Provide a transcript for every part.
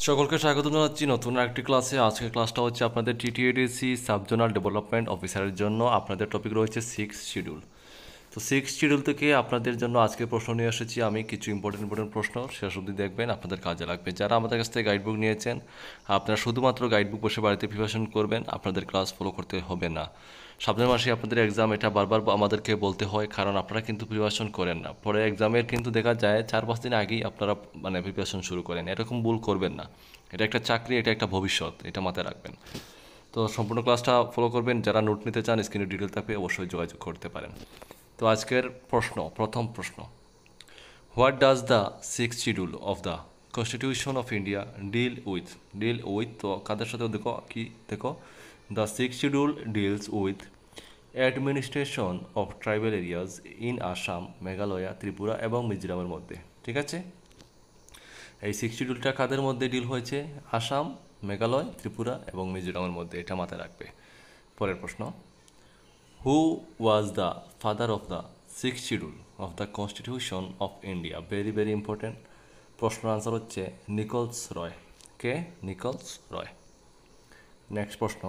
সকলকে স্বাগত জানাচ্ছি নতুন আরেকটি ক্লাসে। আজকের ক্লাসটা হচ্ছে আপনাদের টিটিএডিসি সাবজোনাল ডেভেলপমেন্ট অফিসারের জন্য। আপনাদের টপিক রয়েছে 6 শিডিউল। তো 6 শিডিউল থেকে আপনাদের জন্য আজকে প্রশ্ন নিয়ে এসেছি আমি। কিছু ইম্পর্টেন্ট প্রশ্ন শেষ অবধি দেখবেন, আপনাদের কাজে লাগবে। যারা আমাদের কাছ থেকে গাইডবুক নিয়েছেন, আপনারা শুধুমাত্র গাইডবুক বসে বাড়িতে প্রিপারেশন করবেন, আপনাদের ক্লাস ফলো করতে হবে না। সামনের মাসে আপনাদের এক্সাম, এটা বারবার আমাদেরকে বলতে হয়, কারণ আপনারা কিন্তু প্রিপারেশন করেন না। পরে এক্সামের কিন্তু দেখা যায় 4-5 দিন আগেই আপনারা প্রিপারেশন শুরু করেন। এরকম ভুল করবেন না। এটা একটা চাকরি, এটা একটা ভবিষ্যৎ, এটা মাথায় রাখবেন। তো সম্পূর্ণ ক্লাসটা ফলো করবেন। যারা নোট নিতে চান, স্ক্রিনে ডিটেল থাকবে, অবশ্যই যোগাযোগ করতে পারেন। তো আজকের প্রথম প্রশ্ন, what does the six schedule of the constitution of India deal with তো কাদের সাথে দেখো the six schedule deals with administration of tribal areas in Assam, Meghalaya, Tripura এবং মিজোরামের মধ্যে। ঠিক আছে, এই সিক্স শিডিউলটা কাদের মধ্যে ডিল হয়েছে? আসাম, মেঘালয়, ত্রিপুরা এবং মিজোরামের মধ্যে, এটা মাথায় রাখবে। পরের প্রশ্ন, who was the father of the six schedule of the constitution of India? Very important প্রশ্ন। আনসার হচ্ছে নিকলস রয়। কে? Nichols Roy. নেক্সট প্রশ্ন,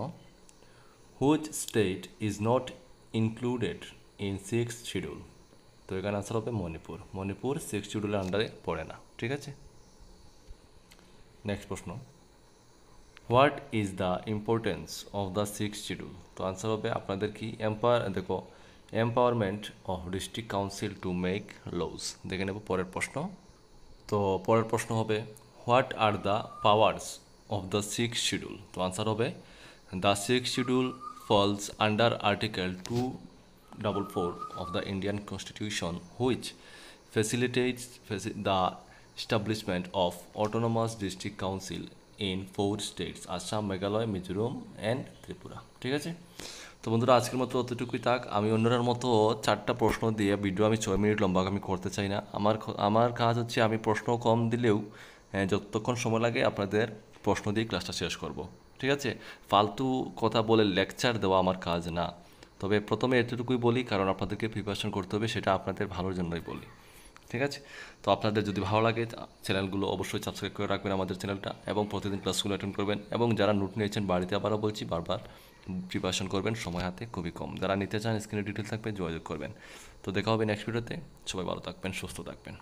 which state is not included in six schedule? তো এখানে আনসার হবে মণিপুর সিক্স শিডিউলের আন্ডারে পড়ে না। ঠিক আছে। নেক্সট প্রশ্ন, what is the importance of the six schedule? তো আনসার হবে আপনাদের কি empowerment of district council to make laws. দেখে নেব পরের প্রশ্ন। তো পরের প্রশ্ন হবে, what are the powers of the six schedule? তো আনসার হবে the six schedule falls under article 244 of the Indian Constitution, which facilitates the establishment of autonomous district council in 4 states: Assam, Meghalaya, Mizoram and Tripura. ঠিক আছে। তো বন্ধুরা, আজকের মতো অতটুকুই থাক। আমি অন্যরার মতো 4টা প্রশ্ন দিয়ে ভিডিও আমি 6 মিনিট লম্বা আমি করতে চাই না। আমার কাজ হচ্ছে আমি প্রশ্ন কম দিলেও যতক্ষণ সময় লাগে আপনাদের প্রশ্ন দিয়ে ক্লাসটা শেষ করব। ঠিক আছে। ফালতু কথা বলে লেকচার দেওয়া আমার কাজ না। তবে প্রথমে এতটুকুই বলি, কারণ আপনাদেরকে প্রিপারেশন করতে হবে, সেটা আপনাদের ভালোর জন্যই বলি। ঠিক আছে। তো আপনাদের যদি ভালো লাগে, চ্যানেলগুলো অবশ্যই সাবস্ক্রাইব করে রাখবেন আমাদের চ্যানেলটা, এবং প্রতিদিন ক্লাসগুলো অ্যাটেন্ড করবেন। এবং যারা নোট নিয়েছেন বাড়িতে, আবারও বলছি, বারবার প্রিপারেশন করবেন, সময় হাতে খুবই কম। যারা নিতে চান, স্ক্রিনে ডিটেল থাকবে, যোগাযোগ করবেন। তো দেখা হবে নেক্সট ভিডিওতে। সবাই ভালো থাকবেন, সুস্থ থাকবেন।